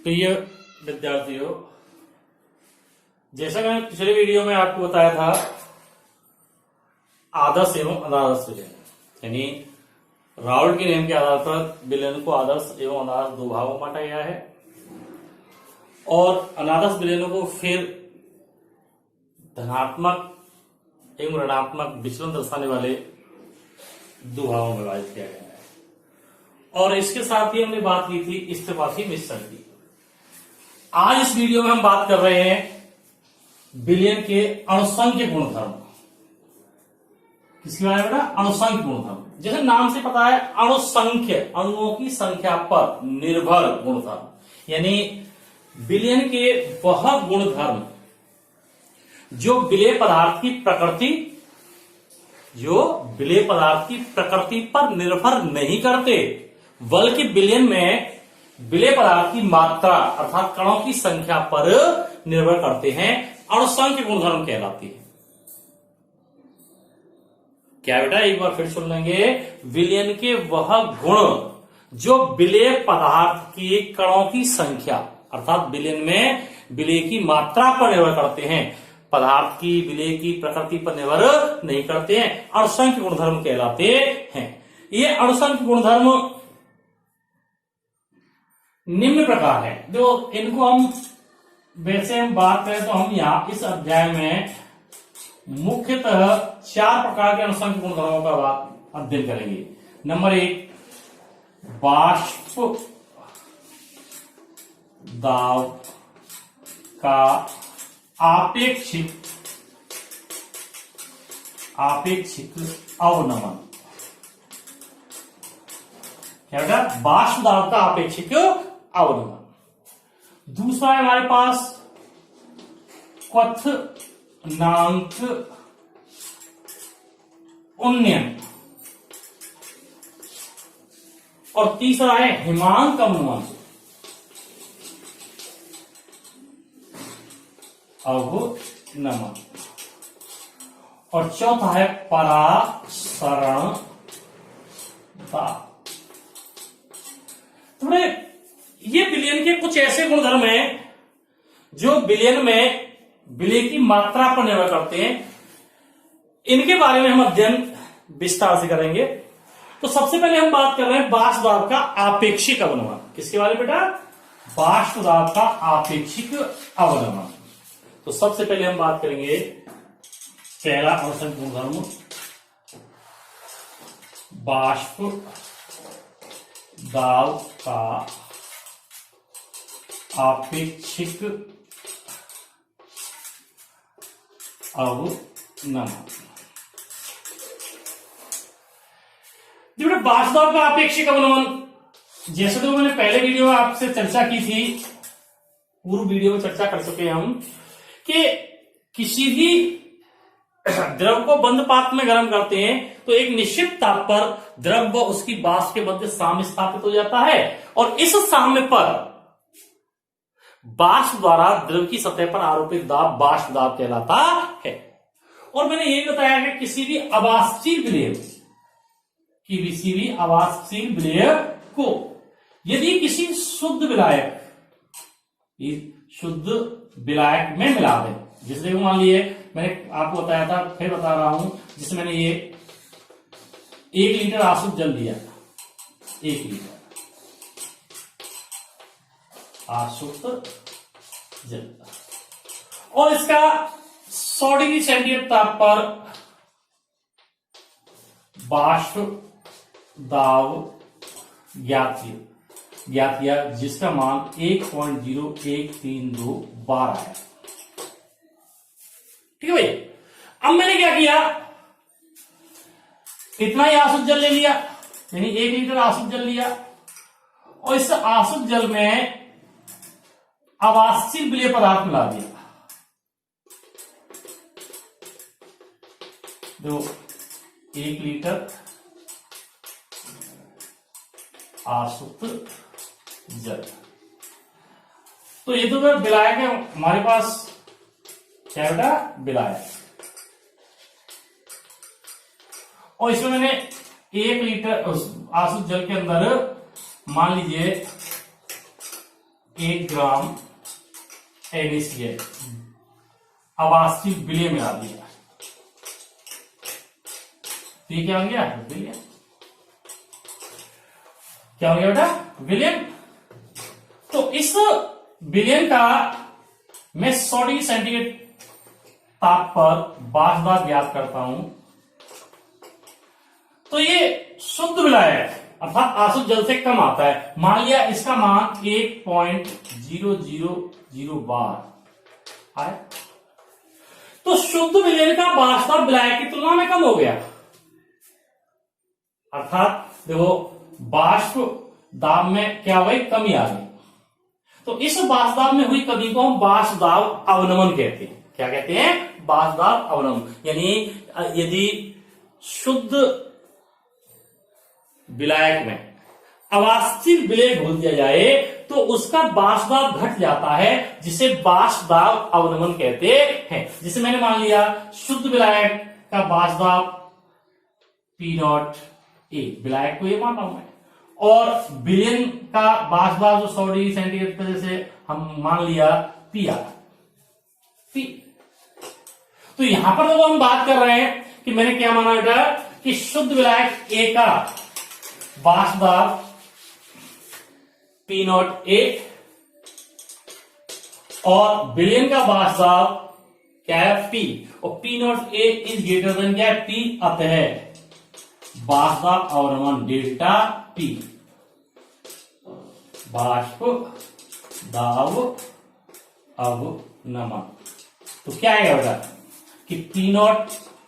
प्रिय विद्यार्थियों, जैसा कि मैंने पिछले वीडियो में आपको बताया था, आदर्श एवं अनादर्श विलयन, यानी राउल्ट के नियम के आधार पर विलयन को आदर्श एवं अनादर्श दो भागों में बांटा गया है और अनादर्श विलयनों को फिर धनात्मक एवं ऋणात्मक विचलन दर्शाने वाले दो भागों में विभाजित किया गया है। और इसके साथ ही हमने बात की थी स्थिरवासी मिश्रण की। आज इस वीडियो में हम बात कर रहे हैं विलयन के अणुसंख्य गुणधर्म। किसके बारे में बेटा? अणुसंख्य गुणधर्म। जैसे नाम से पता है, अणुसंख्य अणुओं की संख्या पर निर्भर गुणधर्म, यानी विलयन के वह गुणधर्म जो विलेय पदार्थ की प्रकृति पर निर्भर नहीं करते, बल्कि विलयन में विलेय पदार्थ की मात्रा अर्थात कणों की संख्या पर निर्भर करते हैं, अणुसंख्य गुणधर्म कहलाती है। क्या बेटा? एक बार फिर सुन लेंगे। विलयन के वह गुण जो विलेय पदार्थ के कणों की संख्या अर्थात विलयन में विलेय की मात्रा पर निर्भर करते हैं, पदार्थ की विलेय की प्रकृति पर निर्भर नहीं करते हैं, अणुसंख्य गुणधर्म कहलाते हैं। ये अणुसंख्य गुणधर्म निम्न प्रकार है। जो इनको हम वैसे हम बात करें तो हम यहाँ इस अध्याय में मुख्यतः 4 प्रकार के अणुसंख्य गुणधर्मों का अध्ययन करेंगे। नंबर 1, बाष्प दाब का आपेक्षिक अवनमन। क्या बेटा? बाष्प दाब का आपेक्षिक अवनमन। दूसरा है हमारे पास क्वथनांक उन्नयन और तीसरा है हिमांक अवनमन अवनमन और चौथा है परासरणता। थोड़े ये विलयन के कुछ ऐसे गुणधर्म हैं जो विलयन में विलेय की मात्रा पर निर्भर करते हैं। इनके बारे में हम अध्ययन विस्तार से करेंगे। तो सबसे पहले हम बात कर रहे हैं बाष्प दाब का आपेक्षिक अवनमन। किसके बारे में बेटा? बाष्प दाब का आपेक्षिक अवनमन। तो सबसे पहले हम बात करेंगे पहला अणुसंख्य गुणधर्म, बाष्प दाब का आपेक्षिक अवनमन। जो बाष्प दाब का आपेक्षिक अवनमन, जैसे तो मैंने पहले वीडियो में आपसे चर्चा की थी, पूर्व वीडियो में चर्चा कर चुके हैं हम कि किसी भी द्रव को बंद पात्र में गर्म करते हैं तो एक निश्चित ताप पर द्रव व उसकी वाष्प के मध्य साम्य स्थापित हो जाता है और इस साम्य पर वाष्प द्वारा द्रव की सतह पर आरोपित दाब वाष्प दाब कहलाता है। और मैंने ये बताया कि किसी भी अवाष्पशील विलेय को यदि किसी शुद्ध विलायक में मिला दे, जिससे मान लिए मैंने आपको बताया था, फिर बता रहा हूं, जिसमें मैंने ये 1 लीटर आसुत जल दिया, 1 लीटर आसुत जल और इसका 100 डिग्री सेंटीग्रेड ताप पर बाष्प दाब ज्ञात किया जिसका मान 1.0132 बार है। ठीक है भाई। अब मैंने क्या किया, इतना ही आसुत जल ले लिया, यानी 1 लीटर आसुत जल लिया और इस आसुत जल में अवाष्पशील विलेय पदार्थ मिला दिया। जो 1 लीटर आसुत जल, तो ये तो विलायक है हमारे पास। क्या बेटा? विलायक। और इसमें मैंने 1 लीटर आसुत जल के अंदर मान लीजिए 1 ग्राम NaCl आवासीय विलय में डाल दिया। तो ये क्या हो गया? विलयन। क्या हो गया बेटा? विलयन। तो इस विलयन का मैं 100 डिग्री सेंटीग्रेड ताप पर बाष्प दाब ज्ञात करता हूं, तो ये शुद्ध विलायक अर्थात आसुत जल से कम आता है। मान लिया इसका मान 1.000 बार आए, तो शुद्ध विलयन का बाष्प दाब विलायक की तुलना में कम हो गया। अर्थात देखो बाष्प दाब में क्या हुई? कमी आ गई। तो इस बाष्प दाब में हुई कमी को हम बाष्प दाब अवनमन कहते हैं। क्या कहते हैं? बाष्प दाब अवनमन। यानी यदि शुद्ध विलायक में अवाष्पशील विलय घोल दिया जाए तो उसका बाष्प दाब घट जाता है, जिसे बाष्प दाब अवनमन कहते हैं। जिसे मैंने मान लिया शुद्ध विलायक का बाष्प दाब P0 A, विलायक को ये मान रहा हूं मैं, और विलयन का बाष्प दाब जो 100 डिग्री सेंटीग्रेड पर जैसे हम मान लिया PR P। तो यहां पर जब हम बात कर रहे हैं कि मैंने क्या माना बेटा कि शुद्ध विलायक A का बाष्प दाब P0 A और विलयन का बाष्प दाब क्या है? P, और P0 A is greater than क्या है? P, अतः बाष्प दाब अवनमन डेल्टा P, बाष्प दाब अवनमन। तो क्या है बेटा कि P0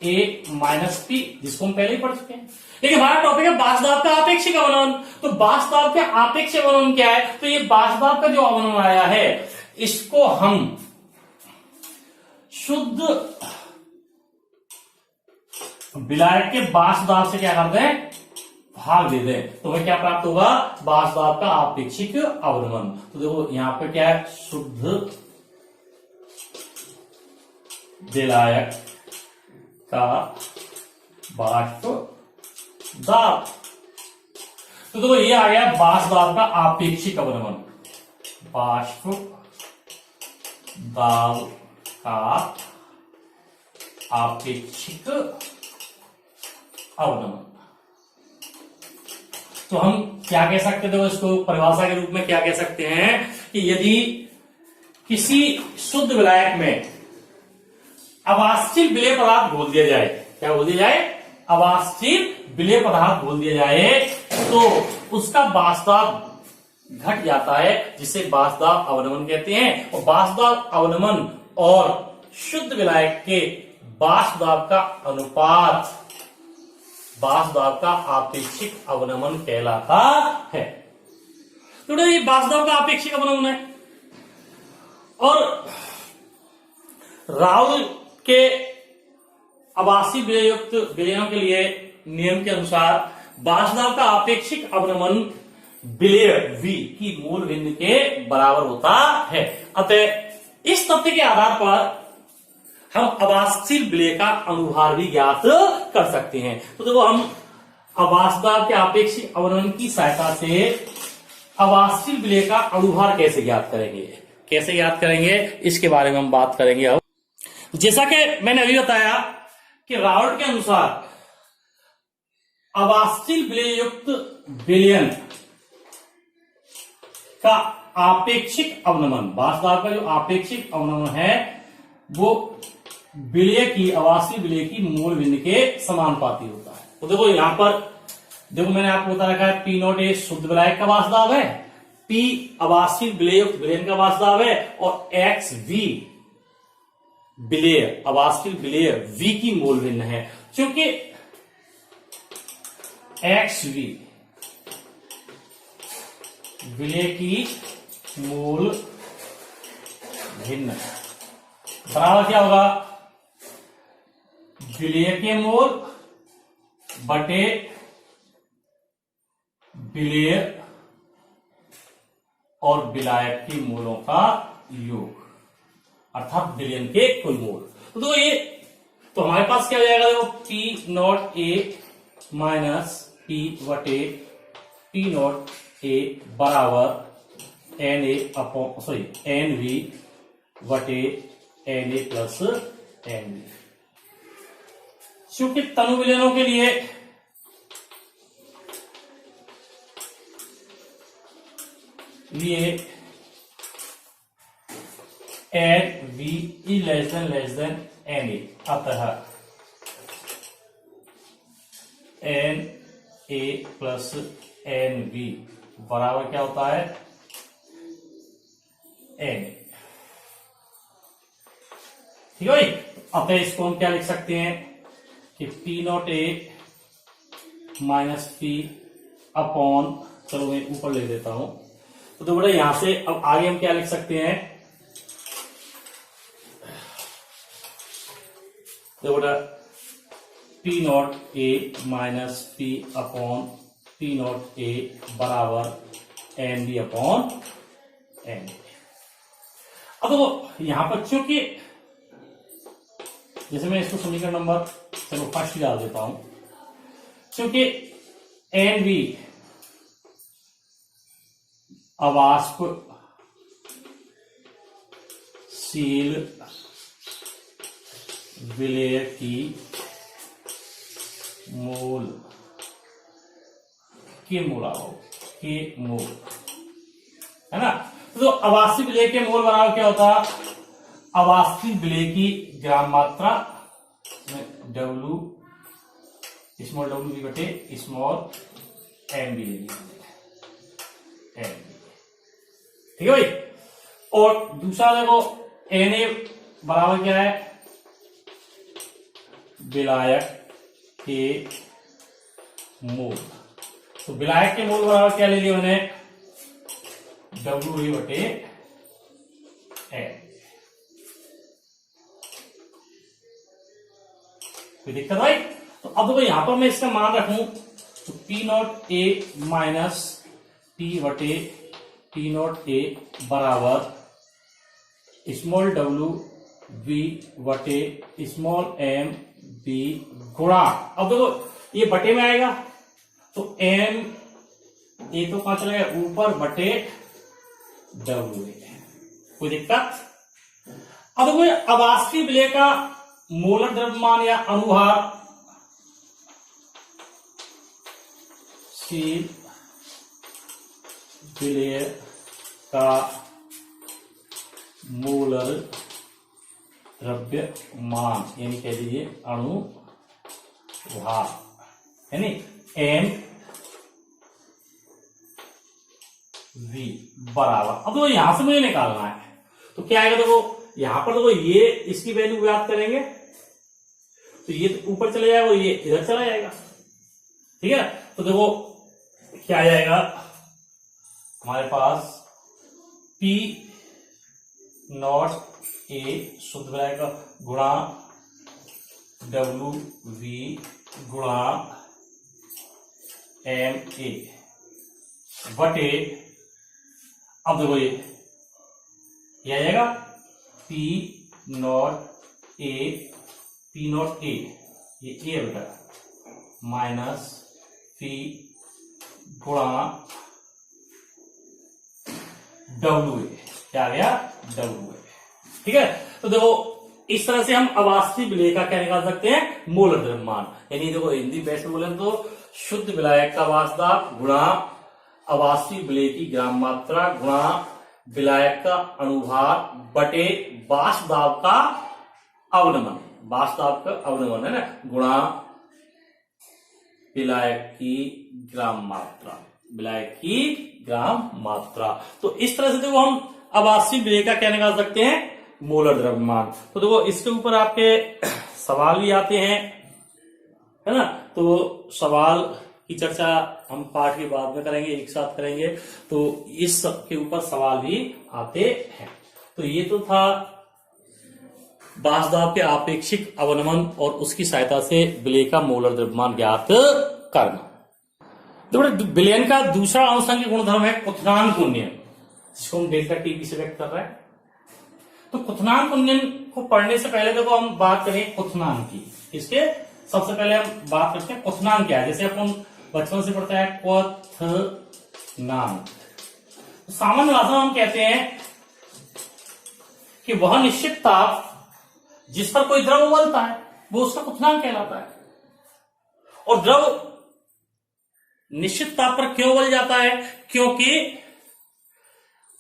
A माइनस P, जिसको हम पहले ही पढ़ चुके हैं। लेकिन हमारा टॉपिक है बाष्प दाब का आपेक्षिक अवनमन। तो बाष्प दाब का आपेक्षिक अवनमन क्या है? तो ये बाष्प दाब का जो अवनमन आया है इसको हम शुद्ध विलायक के बाष्प दाब से क्या करते हैं? भाग दे दें। तो हमें क्या प्राप्त होगा? बाष्प दाब का आपेक्षिक अवनमन। तो देखो यहां पे क्या है? शुद्ध विलायक का बाष्प दाब। तो देखो ये आ गया बाष्प दाब का आपेक्षिक अवनमन। बाष्प दाब का आपेक्षिक अवनमन। तो हम क्या कह सकते थे? इसको परिभाषा के रूप में क्या कह सकते हैं कि यदि किसी शुद्ध विलायक में अवाष्पशील विलेय पदार्थ घोल दिया जाए, क्या घोल दिया जाए? अवाष्पशील विलेय पदार्थ घोल दिया जाए तो उसका बाष्प दाब घट जाता है, जिसे बाष्प दाब अवनमन कहते हैं। और बाष्प दाब अवनमन और शुद्ध विलायक के बाष्प दाब का अनुपात बाष्प दाब का आपेक्षिक अवनमन कहलाता है। तो ये बाष्प दाब का आपेक्षिक अवनमन है। और राउल के आवासीय विलययुक्त विलयों के लिए नियम के अनुसार बाष्प दाब का आपेक्षिक अवनमन विलय V की मूल भिन्न के बराबर होता है। अतः इस तथ्य के आधार पर हम अवाष्पशील विलय का अनुभार भी ज्ञात कर सकते हैं। तो देखो हम बाष्प दाब के आपेक्षिक अवनमन की सहायता से अवाष्पशील विलय का अनुभार कैसे ज्ञात करेंगे, कैसे ज्ञात करेंगे, इसके बारे में हम बात करेंगे। अब जैसा कि मैंने अभी बताया कि राउल्ट के अनुसार अवाष्पशील विलययुक्त विलयन का आपेक्षिक अवनमन, बाष्प दाब का जो आपेक्षिक अवनमन है वो विलय की अवाष्पशील विलय की मूल भिन्न के समानुपाती होता है। तो देखो यहां पर देखो मैंने आपको बता रखा है P0 A शुद्ध विलायक का बाष्प दाब है, P अवाष्पशील विलययुक्त विलयन का बाष्प दाब है और XV विलय अवाष्पशील विलय V की मूल भिन्न है। क्योंकि XV विलय की मूल भिन्न बराबर क्या होगा? विलय के मोल बटे विलय और विलायक के मोलों का योग, अर्थात विलयन के कुल मोल। तो ये तो हमारे पास क्या हो जाएगा? देखो P0 A माइनस P बटे P0 A बराबर N A upon sorry N V बटे N A plus N V. क्योंकि तनु विलयनों के लिए एन वी ई लेस देन एन ए, अतः N A plus N V बराबर क्या होता है एन। ठीक है भाई, अतः इसको हम क्या लिख सकते हैं कि P not a minus P upon, चलो मैं ऊपर लिख देता हूं, तो बेटा यहां से अब आगे हम क्या लिख सकते हैं, तो बेटा P not a minus P upon P not a बराबर एन बी अपॉन एन। अब तो यहां पर चूंकि जैसे मैं इसको समीकरण नंबर चलो फर्स्ट ही डाल देता हूं, क्योंकि एन बी अवाष्प शील विलेय की मूल के मूल है ना। तो अवाष्पिक विलेय के मूल बराबर क्या होता है, अवाष्पिक विलेय की ग्राम मात्रा डब्ल्यू स्मॉल डब्ल्यू बी बटे स्मॉल एम बी लेंगे, ठीक है भाई। और दूसरा देखो एन ए बराबर क्या है, विलायक के मूल। तो विलायक के मूल बराबर क्या ले लिया मैंने, डब्ल्यू बटे एन। कोई दिक्कत भाई। तो अब देखो यहां पर मैं इसका मान रखूं तो P not a minus P बटे पी नॉट ए बराबर स्मॉल डब्ल्यू बी बटे स्मॉल एम बी गुणा, अब देखो ये बटे में आएगा तो एम ए तो कहां चलेगा ऊपर बटे डब्ल्यू ए। कोई दिक्कत। अब देखो अवाष्पीय विलेय का मोलर द्रव्यमान या अनुभार शील विलेय का मोलर द्रव्यमान यानी कह दीजिए अनुभार यानी एम वी बराबर, अब तो यहां से मुझे निकालना है तो क्या आएगा, देखो यहां पर देखो ये इसकी वैल्यू ज्ञात करेंगे तो ये तो ऊपर चले जाएगा, ये इधर चला जाएगा, ठीक है। तो देखो क्या आ जाएगा हमारे पास पी नॉट ए शुद्ध विलायक गुणा डब्ल्यू वी गुणा एम ए बटे, अब देखो ये आ जाएगा पी नॉट ए ये ए बेटा माइनस पी गुणा डब्ल्यू ए, क्या आ गया डब्ल्यू ए, ठीक है। तो देखो इस तरह से हम अवाष्पीय विलेय का क्या निकाल सकते हैं, मोलर द्रव्यमान। यानी देखो हिंदी बेस्ट बोले तो शुद्ध विलायक का वाष्प दाब गुणा अवाष्पीय विलेय की ग्राम मात्रा गुणा विलायक का अनुभार बटे वाष्प दाब का अवनमन, वाष्प दाब का अवनमन है ना, गुणा विलायक की ग्राम मात्रा, तो इस तरह से देखो हम अवाष्पीय विलेय का क्या निकाल सकते हैं, मोलर द्रव्यमान। तो देखो इसके ऊपर आपके सवाल भी आते हैं, है ना, तो सवाल की चर्चा हम पाठ के बाद में करेंगे, एक साथ करेंगे, तो इस सब के ऊपर सवाल भी आते हैं। तो ये तो था वाष्प दाब के आपेक्षिक अवनमन और उसकी सहायता से विलेय का मोलर द्रव्यमान ज्ञात करना। तो विलयन का दूसरा अनुषंगिक गुणधर्म है क्वथनांक उन्नयन, जिसको हम डेल्टा टी से व्यक्त कर रहे हैं। तो क्वथनांक उन्नयन को पढ़ने से पहले देखो हम बात करें क्वथनांक की। इसके सबसे पहले हम बात करते हैं क्वथनांक क्या है। जैसे अपन बचपन से पढ़ते हैं क्वथनांक, सामान्य भाषा में हम कहते हैं कि वह निश्चित ताप जिस पर कोई द्रव उबलता है वो उसका क्वथनांक कहलाता है। और द्रव निश्चित ताप पर क्यों उबल जाता है? क्योंकि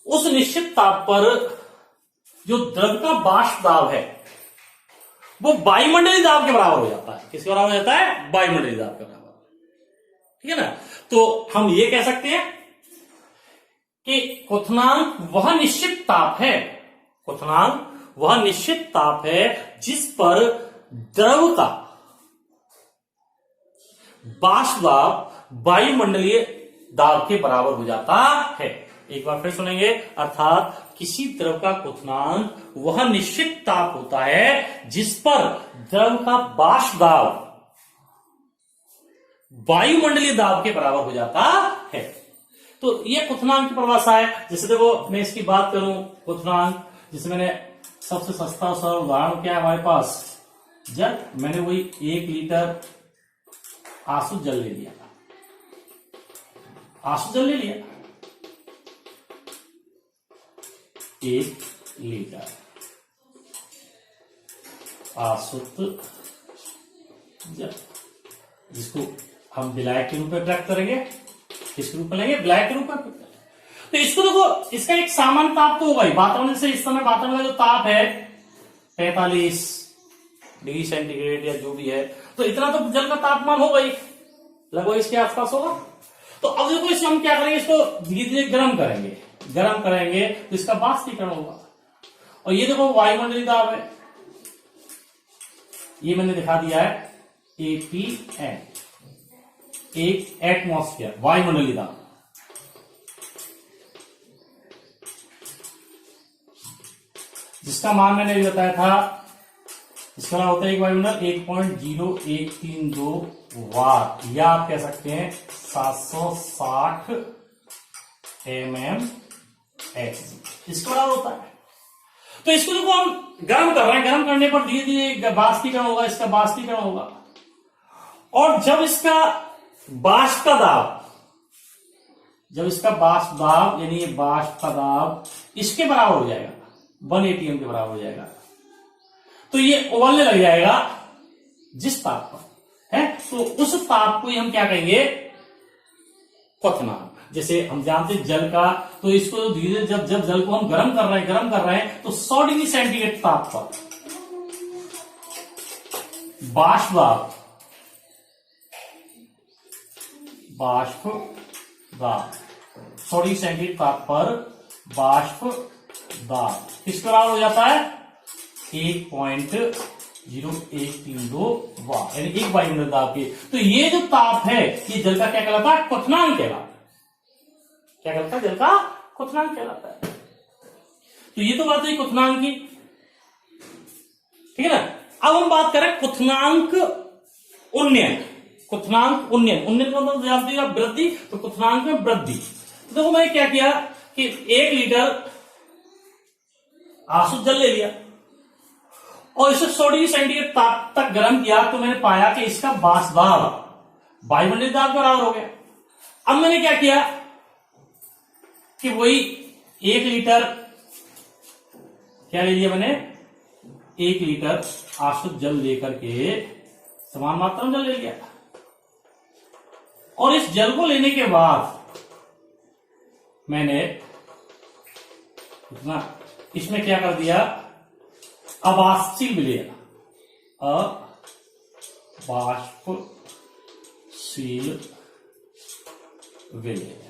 उस निश्चित ताप पर जो द्रव का बाष्प दाब है वो वायुमंडलीय दाब के बराबर हो जाता है। किसके बराबर हो जाता है? वायुमंडलीय दाब के बराबर। ठीक है ना? तो हम ये कह सकते हैं कि क्वथनांक वह निश्चित ताप है, क्वथनांक वह निश्चित ताप है जिस पर द्रव का बाष्प दाब वायुमंडलीय दाब के बराबर हो जाता है। एक बार फिर सुनेंगे, अर्थात किसी द्रव का क्वथनांक वह निश्चित ताप होता है जिस पर द्रव का बाष्प दाब वायुमंडलीय दाब के बराबर हो जाता है। तो यह क्वथनांक की परिभाषा है। जैसे देखो, मैं इसकी बात करूं क्वथनांक, जिसे मैंने सबसे सस्ता और सरल उदाहरण क्या है हमारे पास, जल। मैंने वही 1 लीटर आंसू जल ले लिया, आंसू जल ले लिया 1 लीटर आसुत जल, जिसको हम विलायक के रूप में व्यक्त करेंगे। किसके रूप में लेंगे? विलायक के रूप में। तो इसको देखो, इसका एक सामान्य ताप तो होगा ही। वातावरण से इस समय वातावरण का जो ताप है 45 डिग्री सेंटीग्रेड या जो भी है, तो इतना तो जल का तापमान होगा ही, लगभग इसके आसपास होगा। तो अब देखो, इसको हम क्या करेंगे, इसको धीरे धीरे गर्म करेंगे। गर्म करेंगे तो इसका बाष्पीकरण होगा। और ये देखो वायुमंडलीय दाब है, ये मैंने दिखा दिया है APN, एक एटमॉस्फेयर, वायुमंडलीय दाब। जिसका मान मैंने भी बताया था, इसका होता है एक वायुमंडल 1.0132 वाट, या आप कह सकते हैं 760 mmHg, इसका बराबर होता है। तो इसको देखो हम गर्म कर रहे हैं, गर्म करने पर धीरे धीरे बाष्पीकरण होगा, इसका बाष्पीकरण होगा। और जब इसका बाष्प का दाब, जब इसका बाष्प दाब यानी ये बाष्प का दाब इसके बराबर हो जाएगा, 1 atm के बराबर हो जाएगा, तो ये उबलने लग जाएगा जिस ताप पर है, तो उस ताप को हम क्या कहेंगे? क्वथनांक। जैसे हम जानते हैं जल का, तो इसको धीरे जब जब जल को हम गर्म कर रहे हैं तो 100 डिग्री सेंटीग्रेड ताप पर बाष्प दाब 100 डिग्री सेंटीग्रेड ताप पर बाष्प दाब किस बराबर हो जाता है? 1.0132 वाट, यानी एक वायुमंडलीय दाब की। तो ये जो ताप है ये जल का क्या कहलाता है? क्वथनांक कहलाता है। क्या कहलाता है? जल का क्वथनांक कहलाता है। तो ये तो बात है क्वथनांक की, ठीक है ना। अब हम बात करें क्वथनांक उन्नयन। क्वथनांक उन्नयन, उन्नयन का मतलब जानते हैं वृद्धि, तो क्वथनांक में वृद्धि। तो देखो मैंने क्या किया कि 1 लीटर आसुत जल ले लिया और इसे 100 डिग्री सेंटीग्रेड ताप तक गर्म किया, तो मैंने पाया कि इसका बाष्प दाब वायुमंडलीय दाब के बराबर हो गया। अब मैंने क्या किया कि वही 1 लीटर क्या ले लिया मैंने? 1 लीटर आसुत जल लेकर के समान मात्रा में जल ले लिया, और इस जल को लेने के बाद मैंने इतना इसमें क्या कर दिया? अवाष्पशील विलयन, अवाष्पशील विलयन।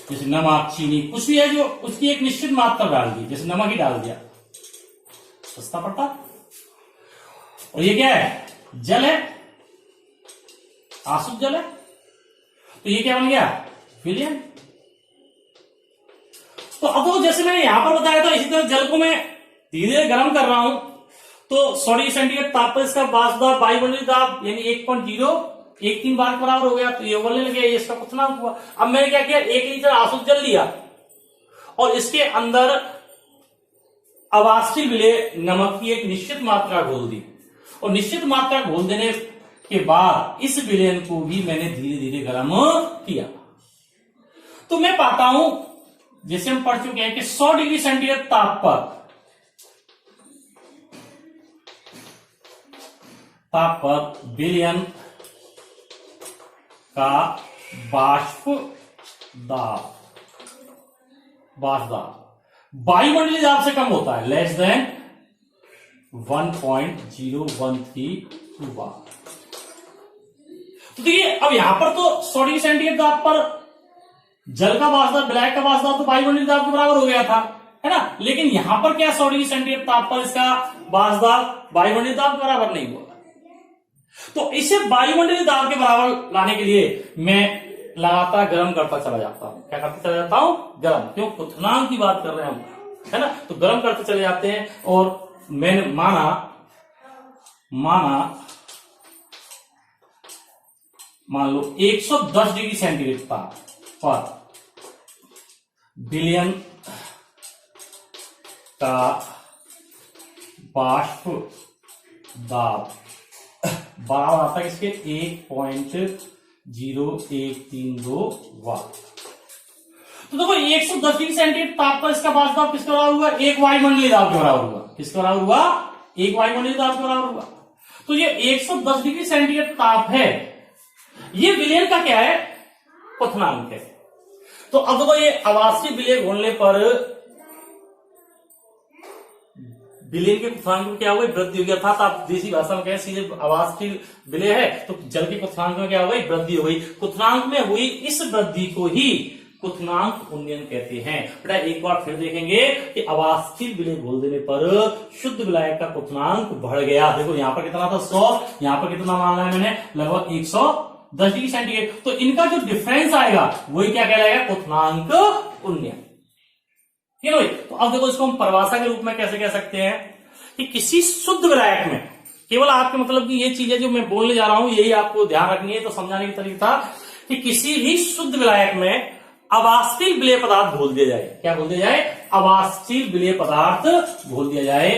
जैसे नमक, चीनी, कुछ भी है जो उसकी एक निश्चित मात्रा डाल दी, जैसे नमक ही डाल दिया, सस्ता पड़ता। और ये क्या है? जल है, आसुत जल है, तो ये क्या बन गया? विलयन। तो अब तो जैसे मैंने यहां पर बताया था, इसी तरह जल को मैं धीरे धीरे गर्म कर रहा हूं, तो 100 डिग्री सेंटीग्रेड ताप पर इसका बाष्प दाब वायुमंडलीय दाब यानी 1.013 बार के बराबर हो गया, तो ये उबलने लगे, ये इसका क्वथनांक हुआ। अब मैंने क्या किया? 1 लीटर आसुत जल लिया और इसके अंदर अवाष्पशील विलय नमक की एक निश्चित मात्रा घोल दी, और निश्चित मात्रा घोल देने के बाद इस विलयन को भी मैंने धीरे धीरे गर्म किया। तो मैं पाता हूं जैसे हम पढ़ चुके हैं कि 100 डिग्री सेंटीग्रेड ताप पर विलयन का वाष्प दाब वायुमंडलीय दाब से कम होता है, लेस देन 1.013 बार। तो देखिए अब यहां पर तो 100 डिग्री सेंटीग्रेड ताप पर जल का वाष्प दाब, ब्लैक का वाष्प दाब तो वायुमंडलीय दाब के बराबर हो गया था, है ना। लेकिन यहां पर क्या 100 डिग्री सेंटीग्रेड ताप पर इसका वाष्प दाब वायुमंडलीय दाब के बराबर नहीं हुआ। तो इसे वायुमंडलीय दाब के बराबर लाने के लिए मैं लगातार गर्म करता चला जाता हूं। क्या करता चला जाता हूं? गर्म। क्यों? क्वथनांक की बात कर रहे हैं हम, है ना। तो गर्म करते चले जाते हैं और मैंने मान लो 110 डिग्री सेंटीग्रेड ताप पर विलयन का वाष्प दाब बराबर आता है इसके 1.0132 वाट। तो देखो 110 डिग्री सेंटीग्रेड ताप पर इसका वाष्प दाब किसके बराबर हुआ? एक वायुमंडलीय दाब के बराबर हुआ। किसके बराबर हुआ? एक वायुमंडलीय दाब के बराबर हुआ। तो ये 110 डिग्री सेंटीग्रेड ताप है, ये विलयन का क्या है? क्वथनांक है। तो अब देखो ये आवासीय विलय घोलने पर विलयन के क्वथनांक में क्या हो गई? वृद्धि हो गई। अर्थात आप देसी भाषा में कहें सीधे आवासीय विलय है तो जल के क्वथनांक में क्या हो गई? वृद्धि हो गई। क्वथनांक में हुई इस वृद्धि को ही क्वथनांक उन्नयन कहते हैं। बेटा एक बार फिर देखेंगे कि आवासीय विलय घोल देने पर शुद्ध विलायक का क्वथनांक बढ़ गया। देखो यहां पर कितना था? 100, यहां पर कितना माना है मैंने? लगभग 110 डिग्री सेंटीग्रेड। तो इनका जो डिफरेंस आएगा वही क्या कहलाएगा? क्वथनांक उन्नयन। ठीक है। तो अब देखो इसको हम परिभाषा के रूप में कैसे कह सकते हैं कि किसी शुद्ध विलायक में, केवल आपके मतलब कि ये चीजें जो मैं बोलने जा रहा हूं यही आपको ध्यान रखनी है, तो समझाने की तरीका था कि किसी भी शुद्ध विलायक में अवाष्पीय विलेय पदार्थ घोल दिया जाए। क्या घोल दिया जाए? अवाष्पीय विलेय पदार्थ घोल दिया जाए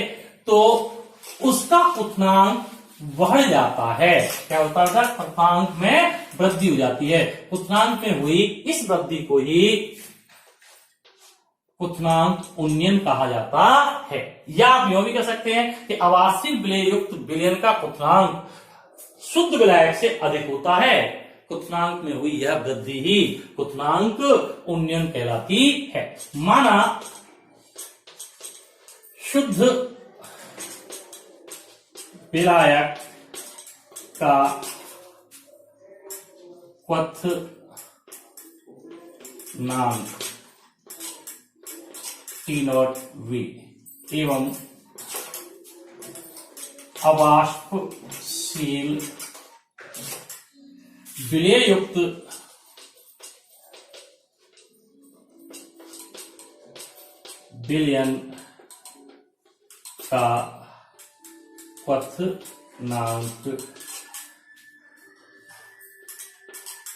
तो उसका क्वथनांक बढ़ जाता है। क्या होता है? क्वथनांक में वृद्धि हो जाती है। क्वथनांक में हुई इस वृद्धि को ही क्वथनांक उन्नयन कहा जाता है। या आप यूं भी कह सकते हैं कि आवासीय विलय युक्त विलयन का क्वथनांक शुद्ध विलायक से अधिक होता है। क्वथनांक में हुई यह वृद्धि ही क्वथनांक उन्नयन कहलाती है। माना शुद्ध विलायक का क्वथनांक T0V एवं अवाष्पशील विलय युक्त विलयन का क्वथनांक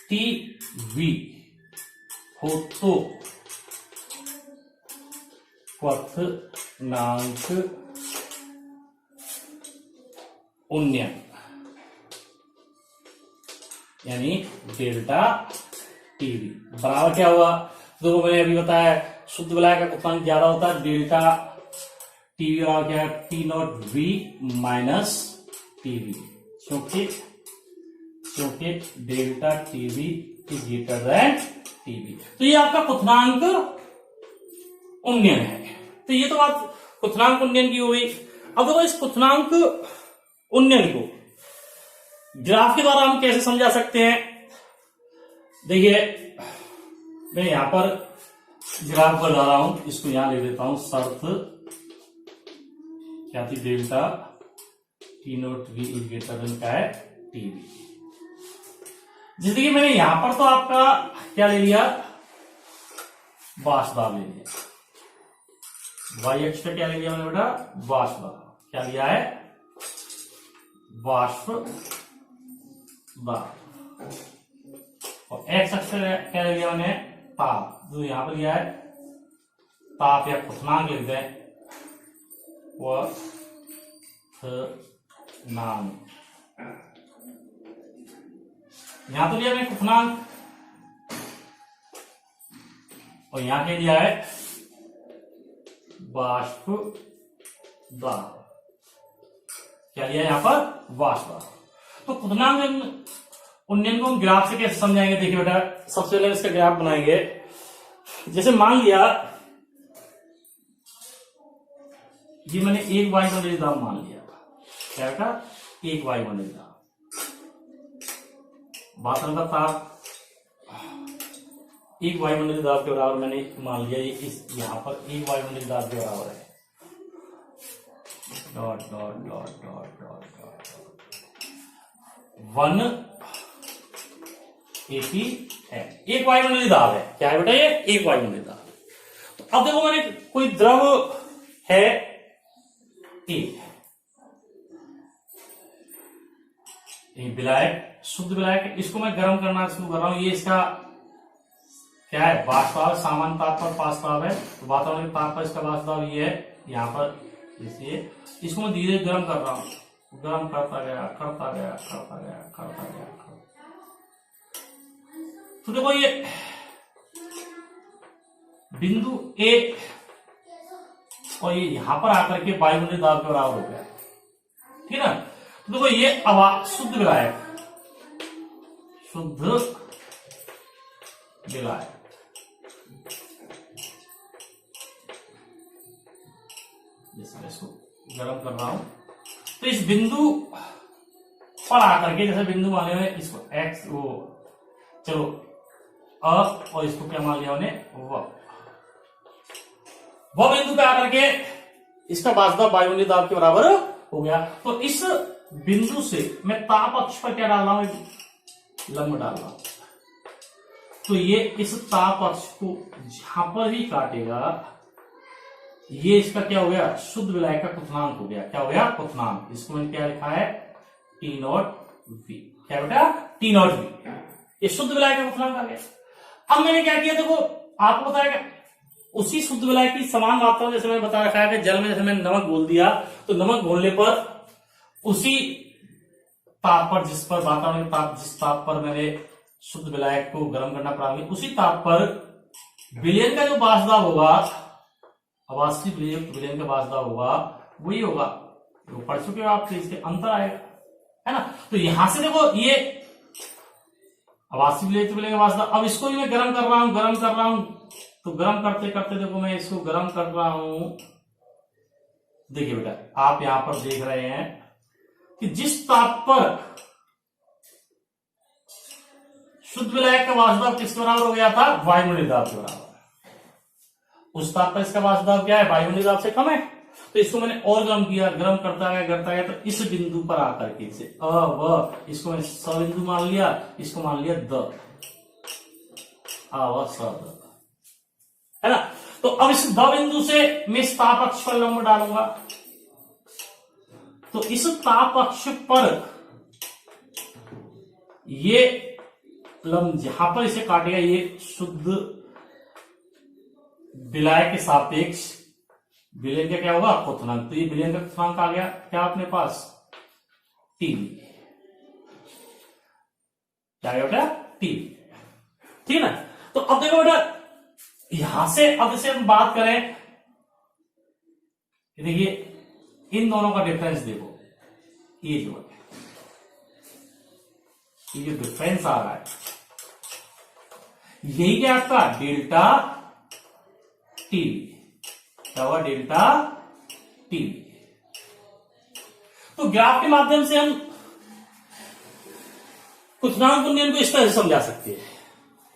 TV हो तो क्वथनांक उन्नयन यानी डेल्टा टीवी बराबर क्या हुआ? तो मैंने अभी बताया शुद्ध विलायक का क्वथनांक ज्यादा होता है, डेल्टा टीवी और क्या है? T0V माइनस टीवी, क्योंकि delta TV is greater than TV. तो ये आपका क्वथनांक उन्नयन है। तो ये तो बात क्वथनांक उन्नयन की हो गई। अब देखो इस क्वथनांक उन्नयन को ग्राफ के द्वारा हम कैसे समझा सकते हैं? देखिए मैं यहां पर ग्राफ बना रहा हूं, इसको यहां लिख देता हूं। शर्त क्या थी? Delta T0V is greater than क्या है? टीवी। जैसे कि मैंने यहां पर तो आपका क्या ले लिया? वाष्प दाब ले लिया। वाई अक्ष पे क्या ले लिया मैंने बेटा? वाष्प दाब। क्या लिया है? वाष्प दाब। और एक्स अक्ष पे क्या ले लिया मैंने? ताप। जो यहां पर लिया है ताप या क्वथनांक लिख दें, क्वथनांक। यहां तो लिया मैंने क्वथनांक और यहां क्या दिया है, वाष्प दाब। क्या दिया है यहां पर, वाष्प दाब। तो क्वथनांक उन्नयन को हम ग्राफ से कैसे समझाएंगे, देखिए बेटा, सबसे पहले इसका ग्राफ बनाएंगे। जैसे मान लिया ये मैंने एक वायुमंडलीय दाब मान लिया, क्या बेटा, एक वायुमंडलीय दाब। वातावरण का ताप एक वायुमंडलीय दाब के बराबर मैंने मान लिया, ये इस यहां पर एक वायुमंडलीय दाब के बराबर है। Dot dot dot dot dot dot 180 है, एक वायुमंडलीय दाब है। क्या है बेटा, ये एक वायुमंडलीय दाब। तो अब देखो, मैंने कोई द्रव है ए, विलायक, शुद्ध विलायक, इसको मैं गर्म करना शुरू कर रहा हूं। ये इसका क्या है, वाष्प दाब, सामान्य ताप पर वाष्प दाब है। तो वातावरण के ताप पर इसका वाष्प दाब ये है, यहाँ पर इसलिए इसको मैं धीरे गर्म कर रहा हूं, गर्म करता गया करता गया करता गया करता गया। तो देखो ये बिंदु ए और ये यहां पर आकर के वायुमंडलीय दाब के बराबर हो गया, ठीक है ना। तो देखो ये शुद्ध विलायक, शुद्ध विलायक, जैसे इसको गर्म कर रहा हूं, तो इस बिंदु पर आकर के, जैसे बिंदु मान लिया इसको एक्स, वो चलो और इसको क्या मान लिया उन्हें, वह बिंदु पे आकर के इसका वाष्प दाब वायुमंडलीय दाब के बराबर हो गया। तो इस बिंदु से मैं ताप अक्ष पर क्या डाल रहा हूं, लंब डाल रहा हूं। तो ये इस ताप अक्ष को जहां पर भी काटेगा, ये इसका क्या हो गया, शुद्ध विलायक का क्वथनांक हो गया। क्या हो गया, क्वथनांक। इसको मैंने क्या लिखा है, टी नॉट वी। क्या बेटा, टी नॉट वी, ये शुद्ध विलायक का क्वथनांक आ गया। अब मैंने क्या किया, देखो आपको बताया क्या, उसी शुद्ध विलायक की समान मात्रा, जैसे मैंने बता रखा है कि जल में जैसे मैंने नमक घोल दिया, तो नमक घोलने पर उसी ताप पर, जिस पर वातावरण के ताप, जिस ताप पर मैंने शुद्ध विलायक को गर्म करना प्रारंभ किया, उसी ताप पर विलयन का जो वाष्प दाब होगा, आवासीय विलयन का वाष्प दाब होगा, वही होगा जो पढ़ चुके हो आप, इसके अंतर आएगा, है ना। तो यहां से देखो ये आवासीय विलयन का वाष्प दाब, अब इसको भी मैं गर्म कर रहा हूं, तो गर्म करते करते देखो मैं इसको गर्म कर रहा हूं। देखिए बेटा, आप यहां पर देख रहे हैं कि जिस ताप पर शुद्ध विलायक का वाष्प दाब किसके बराबर हो गया था, वायुमंडलीय दाब के बराबर, उस ताप पर इसका वाष्प दाब क्या है, वायुमंडलीय दाब से कम है। तो इसको मैंने और गर्म किया, गर्म करता गया, तो इस बिंदु पर आकर के इसे इसको मैंने स बिंदु मान लिया, इसको मान लिया द, है ना। तो अब इस द बिंदु से मैं इस ताप अक्ष पर लंब डालूंगा, तो इस ताप अक्ष पर ये लंब जहां पर इसे काटेगा, ये शुद्ध विलायक के सापेक्ष विलयन का क्या होगा, क्वथनांक। तो ये विलयन का क्वथनांक आ गया क्या अपने पास, टी, क्या बेटा, टी, ठीक है ना। तो अब देखो बेटा, यहां से अब इसे हम बात करें, देखिए इन दोनों का डिफरेंस देखो, ये जो है, ये जो डिफरेंस आ रहा है, यही क्या आपका डेल्टा टी, क्या हुआ, डेल्टा टी। तो ग्राफ के माध्यम से हम क्वथनांक उन्नयन को इस तरह से समझा सकते हैं।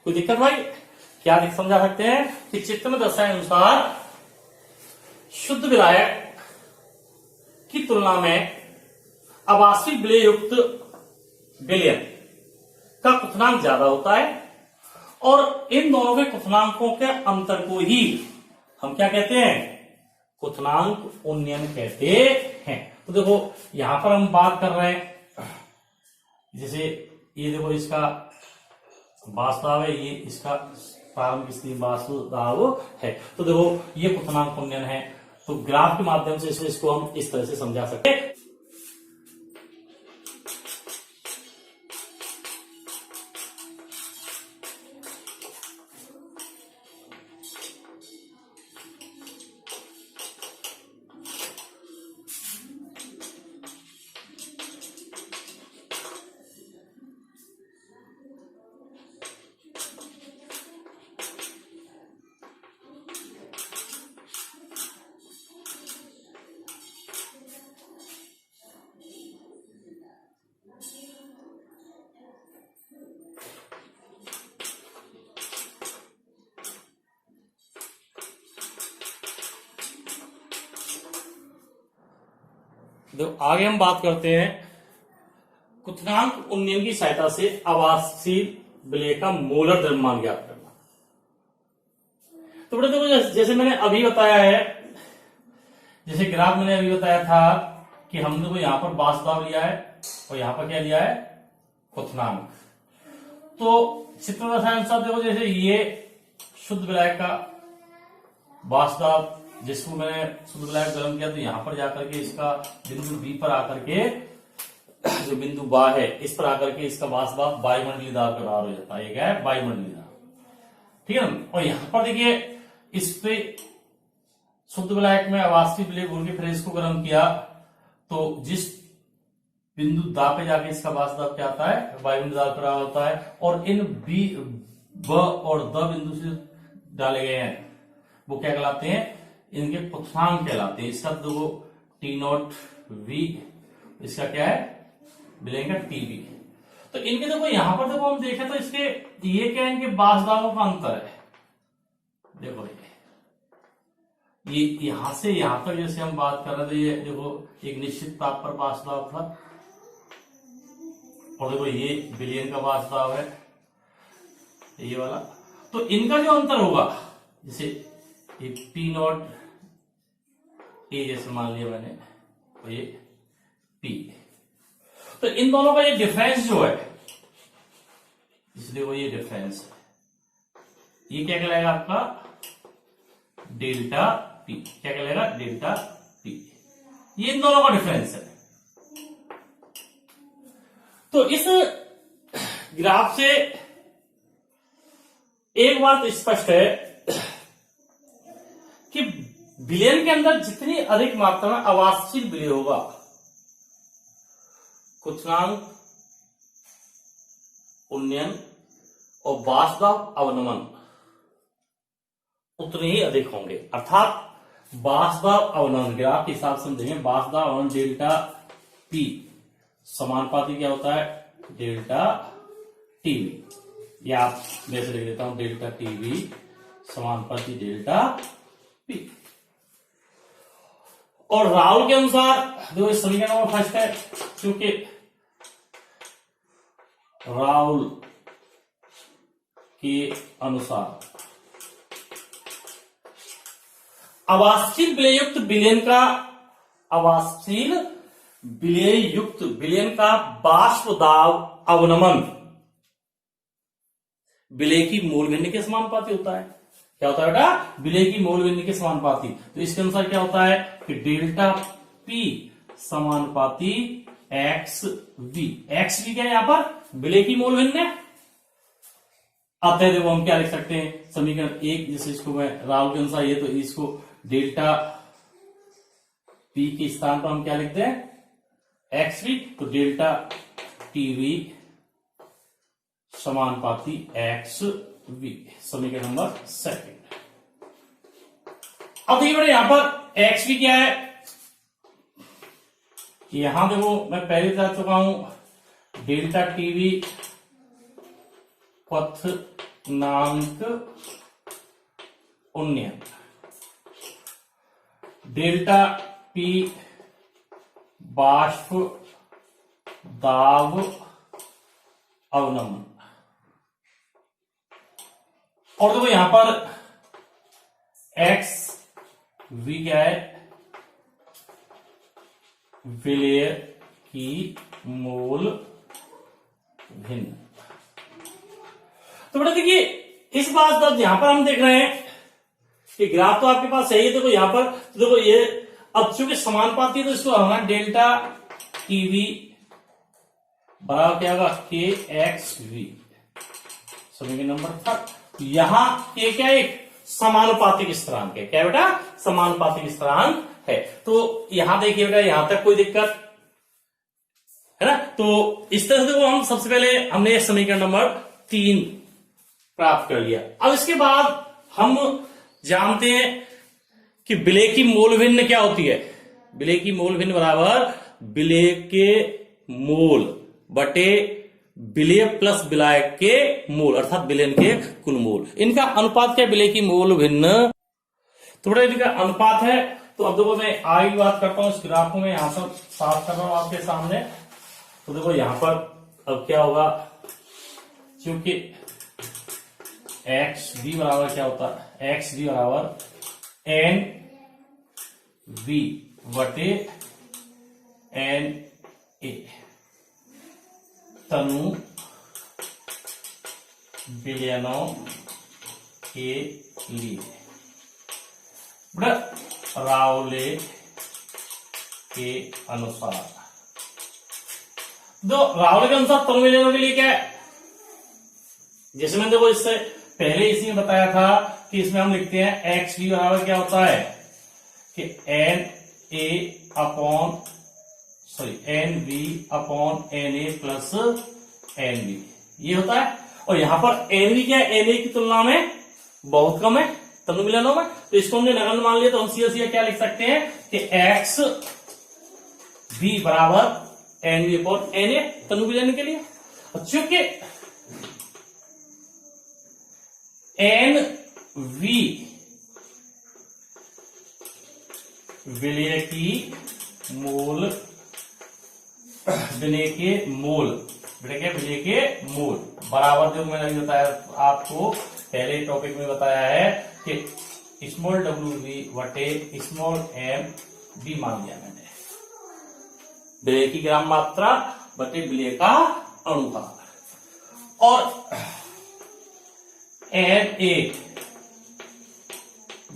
कोई दिक्कत भाई, क्या समझा सकते हैं कि चित्र में दर्शाए अनुसार शुद्ध विलायक की तुलना में आवासीय विलय युक्त विलयन का क्वथनांक ज्यादा होता है, और इन दोनों के क्वथनांकों के अंतर को ही हम क्या कहते हैं, क्वथनांक उन्नयन कहते हैं। तो देखो यहां पर हम बात कर रहे हैं, जैसे ये देखो इसका वाष्प दाब है, ये इसका प्रारंभिक स्थिति वाष्प दाब है। तो देखो ये क्वथनांक उन्नयन है। तो ग्राफ के माध्यम से इसको हम इस तरह से समझा सकते हैं। तो आगे हम बात करते हैं क्वथनांक उन्नयन की सहायता से अवास्तविक विलय का मोलर द्रव्यमान ज्ञात करना। तो बेटा देखो, जैसे मैंने अभी बताया है, जैसे ग्राफ मैंने अभी बताया था कि हमने को यहां पर वाष्प लिया है और यहां पर क्या लिया है, क्वथनांक। तो चित्र रसायन साहब देखो, जैसे ये शुद्ध विलायक का वाष्प जिसको मैंने शुद्ध विलायक गर्म किया, तो यहां पर जाकर के इसका बिंदु बी पर आकर के, जो बिंदु बा है इस पर आकर के इसका वाष्प वायुमंडलीय दाब का बराबर हो जाता है। ये क्या है, वायुमंडलीय दाब, ठीक है ना। और यहां पर देखिए, इस पे शुद्ध विलायक में अवास्तविक विलय घोल के फिर इसको गर्म किया, तो जिस बिंदु दा पे जाके इसका वाष्प दाब क्या आता है, वायुमंडलीय दाब का बराबर होता है। और इन बी, ब और द बिंदु से डाले गए हैं वो क्या कहलाते हैं, इनके क्वथनांक कहलाते हैं। इसका देखो टी नॉट वी, इसका क्या है, विलय का टीवी। तो इनके देखो यहां पर देखो हम देखें तो इसके ये क्या है, इनके वाष्प दाबों का अंतर है। देखो ये यहां से यहां तक जैसे हम बात कर रहे थे, ये देखो एक निश्चित ताप पर वाष्प दाब था, और देखो ये विलयन का वाष्प दाब है ये वाला। तो इनका जो अंतर होगा, जैसे ये पी नॉट ए जैसे मान लिया मैंने, तो ये पी, तो इन दोनों का ये डिफरेंस जो है, इसलिए वो ये डिफरेंस है, ये क्या कहलाएगा आपका, डेल्टा पी। क्या कहलाएगा, डेल्टा पी। ये इन दोनों का डिफरेंस है। तो इस ग्राफ से एक बात स्पष्ट है कि विलयन के अंदर जितनी अधिक मात्रा में अवास्तविक विलय होगा, क्वथनांक उन्नयन और वाष्प दाब अवनमन उतने ही अधिक होंगे। अर्थात वाष्प दाब अवनमन ग्राफ के हिसाब से समझेंगे, वाष्प दाब अवनमन डेल्टा पी समानुपाती क्या होता है, डेल्टा टीवी। या आप वैसे लिख देता हूं, डेल्टा टीवी समानुपाती डेल्टा पी। और राहुल के अनुसार जो समीकरण नंबर फर्स्ट है, क्योंकि राहुल के अनुसार अवास्तविक विलयुक्त विलयन का, अवास्तविक विलयुक्त विलयन का वाष्प दाब अवनमन विलय की मूल भिन्न के समानुपाती होता है। क्या होता है बेटा, विलय की मूल भिन्न के समानुपाती। तो इसके अनुसार क्या होता है कि डेल्टा पी समानुपाती एक्स वी। एक्स वी क्या है यहां पर, विलय की मूल भिन्न। अतः देखो हम क्या लिख सकते हैं, समीकरण एक, जैसे इसको मैं राहुल के अनुसार ये, तो इसको डेल्टा पी के स्थान पर हम क्या लिखते हैं, एक्स वी। तो डेल्टा टीवी समानुपाती एक्स वी, समीकरण नंबर सेकंड। अब देखिए यहां पर एक्स वी क्या है, यहां देखो मैं पहले बता चुका हूं, डेल्टा टीवी क्वथनांक उन्नयन, डेल्टा पी वाष्प दाब अवनमन। और देखो यहां पर एक्स वी क्या है, विलय की मूल भिन्न। तो बेटा देखिए इस बात का यहां पर हम देख रहे हैं कि ग्राफ तो आपके पास सही है। देखो यहां पर, तो देखो ये अब चूंकि समानुपाती है, तो इसको हमारा डेल्टा टीवी बराबर क्या होगा, के एक्स वी, समीकरण नंबर थर्ड। यहां के क्या, एक समानुपातिक स्थिरांक है। क्या बेटा, समानुपातिक स्थिरांक है। तो यहां देखिए बेटा, यहां तक कोई दिक्कत है ना। तो इस तरह से वो हम सबसे पहले हमने समीकरण नंबर 3 प्राप्त कर लिया। अब इसके बाद हम जानते हैं कि विलय की मूल भिन्न क्या होती है। विलय की मूल भिन्न बराबर विलय के मूल बटे विलय प्लस विलायक के मूल, अर्थात विलयन के कुल मूल। इनका अनुपात क्या, विलय की मूल भिन्न। तो बड़ा इनका अनुपात है, तो अब देखो मैं आगे की बात करता हूं, इस ग्राफ को मैं यहां पर साफ कर रहा हूं आपके सामने। तो देखो यहां पर अब क्या होगा, क्योंकि एक्स बी बराबर क्या होता है, एक्स बी बराबर एन बी बटे एन ए तनु विलयनों के लिए रावले के अनुसार। तो रावले के अनुसार तनु विलयनों के लिए क्या है, जैसे मैंने देखो इससे पहले इसी में बताया था कि इसमें हम लिखते हैं एक्स बी बराबर क्या होता है कि N A upon N B upon N A plus N B, ये होता है। और यहां पर एन बी क्या है, एन ए की तुलना में बहुत कम है तनु मिलनों में, तो इसको हमने नगण्य मान लिया। तो हम सीधा क्या लिख सकते हैं कि एक्स बी बराबर N B upon N A तनु मिलन के लिए। चूंकि एन वी विलय की मूल विलय के मूल बराबर, जो मैंने बताया आपको पहले टॉपिक में बताया है कि स्मॉल डब्ल्यू वी बटे स्मॉल एम बी मान लिया मैंने, विलय की ग्राम मात्रा बटे विलय का अनुपात। और एन ए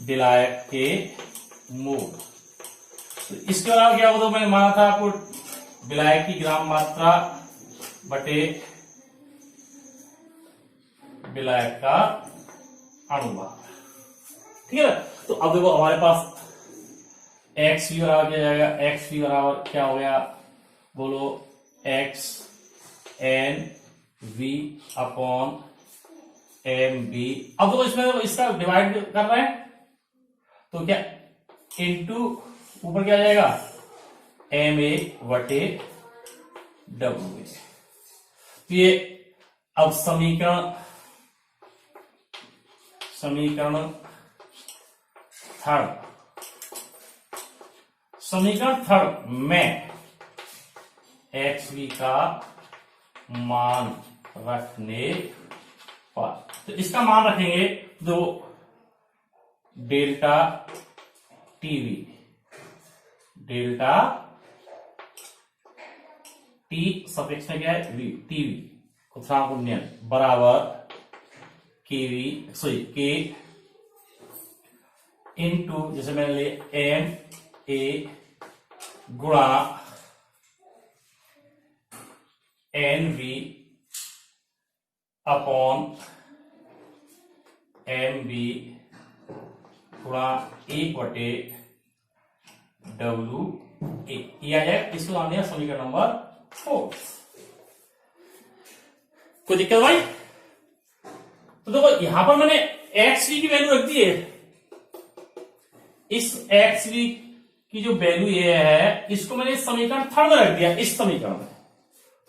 विलायक के मूल, तो इसके अलावा क्या होता, मैंने माना था आपको विलायक की ग्राम मात्रा बटे विलायक का अनुपात, ठीक है। तो अब देखो हमारे पास एक्स बी बराबर क्या जाएगा, एक्स बी बराबर क्या हो गया, बोलो X N V upon M B. अब देखो इसमें इसका डिवाइड कर रहे हैं तो क्या इनटू ऊपर क्या जाएगा एम ए बटे डब्ल्यू ए। तो ये अब समीकरण थर्ड में एक्स बी का मान रखने पर, तो इसका मान रखेंगे तो delta TV, delta T suffix में क्या है वी, टीवी कुथरांक उन्नयन बराबर केवी के इनटू, जैसे मैंने लिए एम ए गुणा N V upon M B गुणा एक बटे डब्ल्यू ए, आ जाए। इसको मान दिया समीकरण नंबर 4। कोई दिक्कत भाई? तो देखो यहां पर मैंने एक्स वी की वैल्यू रख दी है, इस एक्स वी की जो वैल्यू ये है इसको मैंने इस समीकरण थर्ड में रख दिया, इस समीकरण में।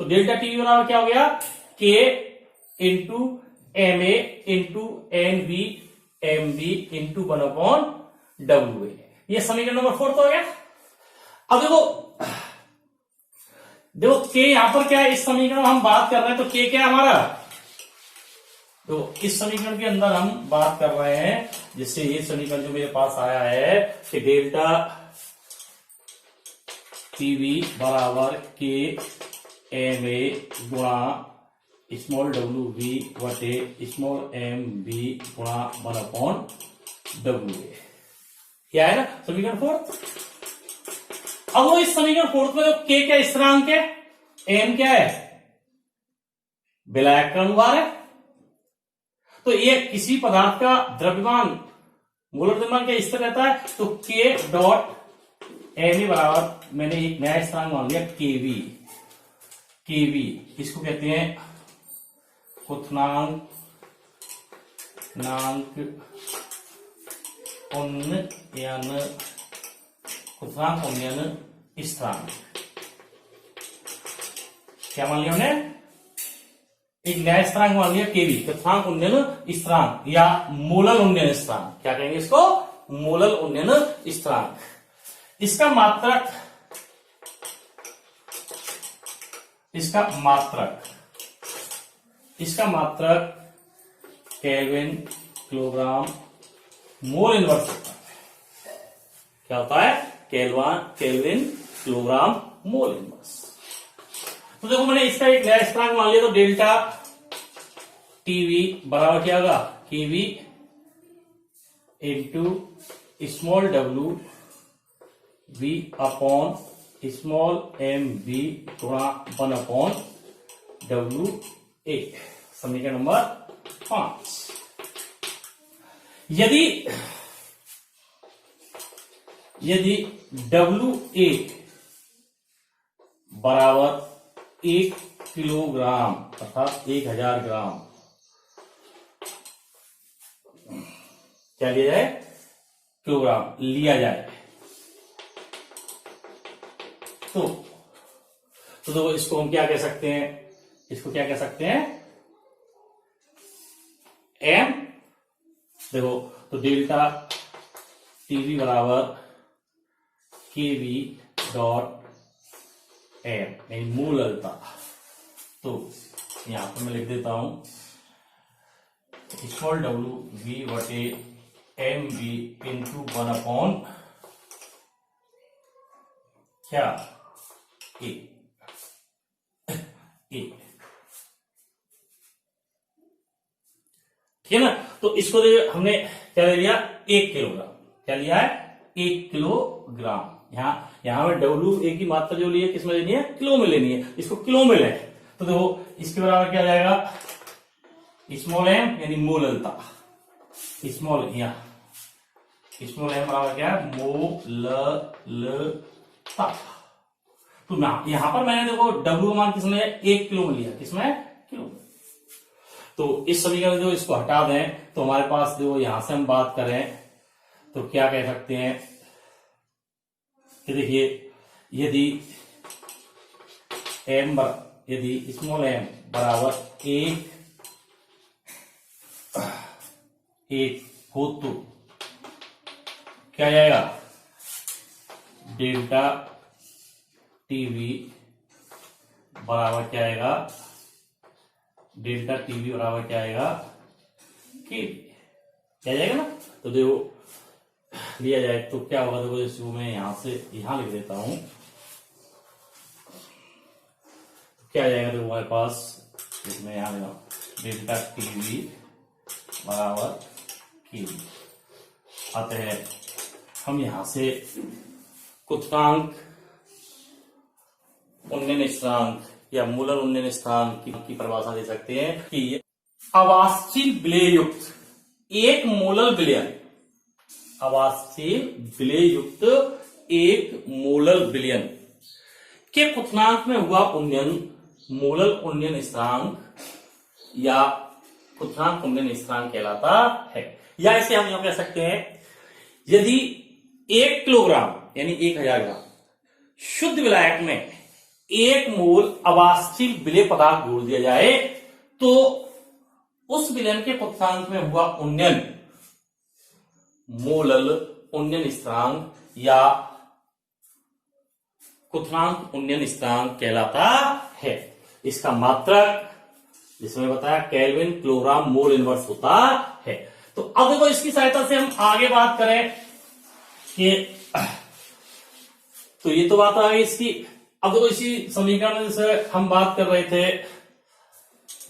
तो डेल्टा टी बराबर क्या हो गया, K into M A into N B M B into 1/डब्ल्यू ए, ये समीकरण नंबर 4 तो हो गया। अब देखो के यहां पर क्या है, इस समीकरण में हम बात कर रहे हैं तो के क्या है हमारा, तो इस समीकरण के अंदर हम बात कर रहे हैं, जिससे ये समीकरण जो मेरे पास आया है कि डेल्टा टीवी बराबर के एम ए गुणा स्मॉल डब्ल्यू वी बटे स्मॉल एम बी गुणा 1/डब्ल्यू ए, क्या है ना समीकरण 4। अब वो इस समीकरण 4 में के क्या स्थिरांक है, एम क्या है विलायक का अनुभार है, तो ये किसी पदार्थ का द्रव्यमान मोलर द्रव्यमान क्या स्थिर रहता है, तो के डॉट एम ए बराबर मैंने एक नया स्थिरांक मान लिया केवी, केवी इसको कहते हैं क्वथनांक उन्नयन, क्वथनांक उन्नयन स्थिरांक, क्या मान लिया हमने, एक नया स्थिरांक मान लिया केवी, क्वथनांक उन्नयन स्थिरांक या मोलल उन्नयन स्थिरांक, क्या कहेंगे इसको, मोलल उन्नयन स्थिरांक। इसका मात्रक केल्विन किलोग्राम मोल इनवर्स होता है। क्या होता है? Kelvin kilogram mole inverse. तो देखो मैंने इसका एक नया स्थिरांक मान लिया, तो डेल्टा टीवी बराबर क्या होगा? KV into small W V upon small M V गुणा 1 अपॉन डब्ल्यू ए। समीकरण नंबर 5। यदि डब्ल्यू ए बराबर 1 किलोग्राम अर्थात 1000 ग्राम, क्या लिया जाए? किलोग्राम लिया जाए। तो देखो इसको हम क्या कह सकते हैं? इसको क्या कह सकते हैं? एम। देखो तो डेल्टा टीवी बराबर केवी डॉट एम यानी मूललता। तो यहां पर मैं लिख देता हूं स्मॉल डब्ल्यू वी बटे एम वी इंटू 1 अपॉन क्या? ए। ठीक है ना? तो इसको हमने क्या ले लिया? 1 किलोग्राम। क्या लिया है? 1 किलोग्राम। यहां में डब्ल्यू ए की मात्रा जो ली है किसमें लेनी है? किलो में लेनी है। इसको किलो में ले, तो देखो इसके बराबर क्या जाएगा? स्मॉल एम यानी मोललता। स्मॉल एम बराबर क्या है? मोललता। तो ना यहां पर मैंने देखो डब्ल्यू मान किसमें? 1 किलो में लिया। किसमें? किलो में। तो इस समीकरण जो इसको हटा दें तो हमारे पास जो यहां से हम बात करें तो क्या कह सकते हैं कि देखिए यदि स्मॉल एम बराबर 1 हो तो क्या जाएगा? डेल्टा टीवी बराबर क्या आएगा? डेल्टा टीवी बराबर क्या आएगा? क्या जाएगा ना? तो देखो लिया जाए तो क्या होगा? देखो इसको मैं यहां से यहां लिख देता हूं। तो क्या जाएगा? देखो हमारे पास इसमें यहां डेल्टा टीवी बराबर केवी। आते हैं हम यहां से कुछांक उन्नयन स्थिरांक या मूलर उन्नयन स्थिरांक की परिभाषा दे सकते हैं कि अवास्तविक विलय युक्त एक मूलर विलयन, अवास्तविक विलय युक्त एक मूलर विलयन के क्वथनांक में हुआ उन्नयन मूलर उन्नयन स्थिरांक या क्वथनांक उन्नयन स्थिरांक कहलाता है। या इसे हम यहां कह सकते हैं यदि 1 किलोग्राम यानी 1000 ग्राम शुद्ध विलायक में 1 मोल अवास्तविक विलय पदार्थ घोल दिया जाए तो उस विलयन के क्वथनांक में हुआ उन्नयन मोलल उन्नयन स्थिरांक या क्वथनांक उन्नयन स्थिरांक कहलाता है। इसका मात्रक जिसमें बताया केल्विन किलोग्राम मोल इनवर्स होता है। तो अब देखो इसकी सहायता से हम आगे बात करें कि तो ये तो बात आ गई इसकी। अब देखो इसी समीकरण में जैसे हम बात कर रहे थे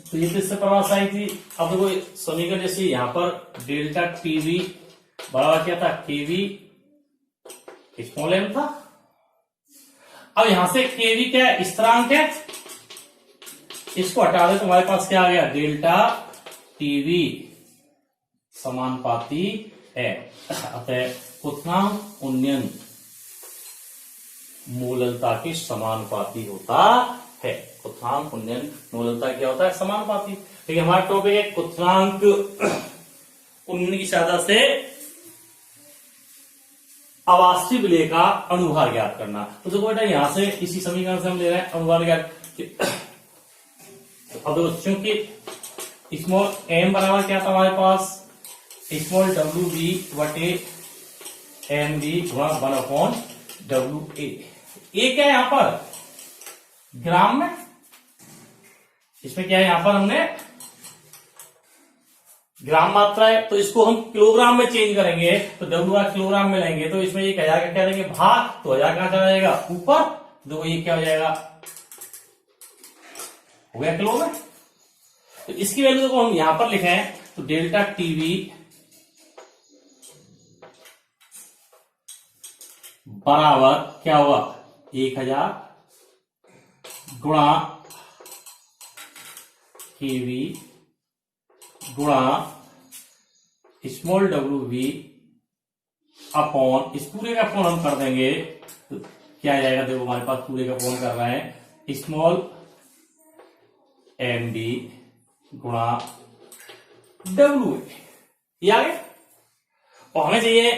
तो ये किससे परिभाषा आई थी? अब देखो समीकरण जैसे यहां पर डेल्टा टीवी बराबर क्या था? केवी स्मॉल एम था। अब यहां से केवी क्या है? स्थिरांक है। इसको हटा दे तो हमारे पास क्या आ गया? डेल्टा टीवी समानुपाती है। अतः क्वथनांक उन्नयन मूललता के समानुपाती होता है। क्वथनांक उन्नयन मूललता क्या होता है? समानुपाती। देखिए हमारा टॉपिक है क्वथनांक उन्नयन की सहायता से अवास्तविक विलय का अनुभार ज्ञात करना। तो देखो बेटा यहां से इसी समीकरण से हम ले रहे हैं अनुभार ज्ञात। अब देखो चूंकि स्मॉल एम बराबर क्या था हमारे पास? स्मॉल डब्ल्यू बी बटे एम बी गुणा 1 अपॉन WA क्या है यहां पर ग्राम में, इसमें क्या है यहां पर हमने ग्राम मात्रा है, तो इसको हम किलोग्राम में चेंज करेंगे तो W किलोग्राम में लेंगे, तो इसमें 1000 का क्या देंगे भाग, तो 1000 कहां चला जाएगा ऊपर, देखो ये क्या हो जाएगा, हो गया किलो में। तो इसकी वैल्यू देखो हम यहां पर लिखे हैं, तो डेल्टा टीवी बराबर क्या हुआ 1000 गुणा केवी गुणा स्मॉल WV अपॉन, इस पूरे का अपॉन हम कर देंगे तो क्या आ जाएगा, देखो हमारे पास पूरे का अपॉन कर रहे हैं, स्मॉल MD गुणा WA, ये आ गया। और हमें चाहिए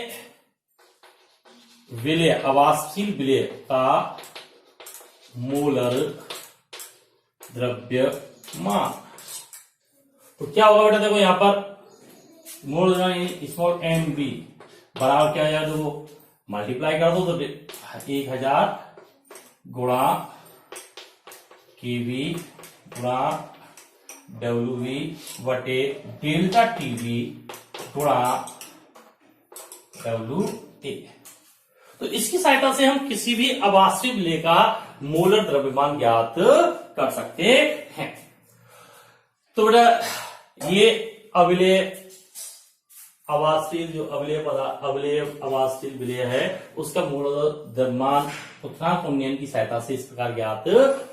विलय, अवाष्पशील विलय का मोलर द्रव्यमान, तो क्या होगा बेटा, देखो यहां पर मोल स्मॉल MB बराबर क्या हो जाएगा, देखो मल्टीप्लाई कर दो तो 1000 गुणा केवी गुणा WV बटे डेल्टा टीवी गुणा WA। तो इसकी सहायता से हम किसी भी आवासीय विलय का मोलर द्रव्यमान ज्ञात कर सकते हैं। तो बेटा ये अविलेय आवासीय जो अवलेय आवासीय विलय है उसका मोलर द्रव्यमान क्वथनांक उन्नयन की सहायता से इस प्रकार ज्ञात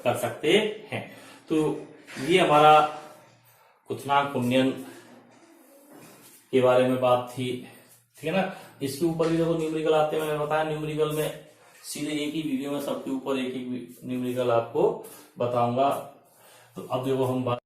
कर सकते हैं। तो ये हमारा क्वथनांक उन्नयन के बारे में बात थी, ठीक है ना। इसके ऊपर भी देखो न्यूमेरिकल आते हैं, मैंने बताया न्यूमेरिकल में सीधे एक ही वीडियो में सबके ऊपर एक एक न्यूमेरिकल आपको बताऊंगा। तो अब देखो हम बात